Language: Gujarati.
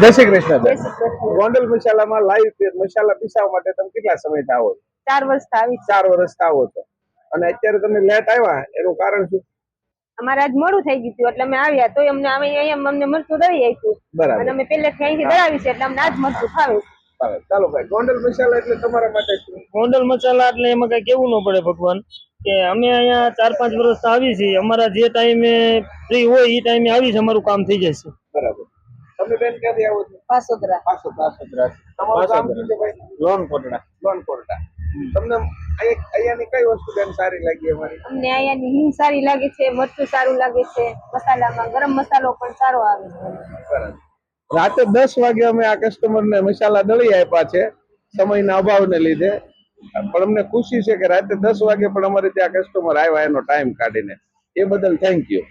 જય શ્રી કૃષ્ણ બેન. જય શ્રી કૃષ્ણ. ગોંડલ મસાલામાં લાઈવ મસાલા પીસાવા માટે તમે કેટલા સમયથી આવો છો? 4 વર્ષથી આવી છે. 4 વર્ષથી આવો છો અને અત્યારે તમે લેટ આવ્યા એનું કારણ શું? અમારે આજ મોડું થઈ ગયું એટલે અમે આવ્યા તો અમને અહીંયા અમને મરચું દળી આપ્યું બરાબર. અને અમે પહેલેથી અહીંથી દળાવી છે એટલે અમને આજ મરચું ફાવે છે. બરાબર. ચાલો ભાઈ, ગોંડલ મસાલા એટલે તમારા માટે શું? ગોંડલ મસાલા એટલે એમાં કઈ કેવું ન પડે ભગવાન કે અમે અહીંયા 4-5 વર્ષ આવી છીએ. અમારા જે ટાઈમે ફ્રી હોય એ ટાઈમે આવી છે, અમારું કામ થઈ જશે. બરાબર. તમે બેન ક્યાંથી આવો છો? પાસોદરા. પાસોદરા. તમારું ગામ શું છે ભાઈ? લોન કોટડા. લોનકોટડા. તમને અહીંયાની કઈ વસ્તુ બેન સારી લાગી અમારી? અમને અહીંયાની હિંગ સારી લાગે છે, મરચું સારું લાગે છે, મસાલામાં ગરમ મસાલો પણ સારો આવે છે. બરાબર. રાતે 10 વાગે અમે આ કસ્ટમરને મસાલા દળી આપ્યા છે સમયના અભાવને લીધે, પણ અમને ખુશી છે કે રાતે 10 વાગે પણ અમારે ત્યાં કસ્ટમર આવ્યા એનો ટાઈમ કાઢીને, એ બદલ થેન્ક યુ.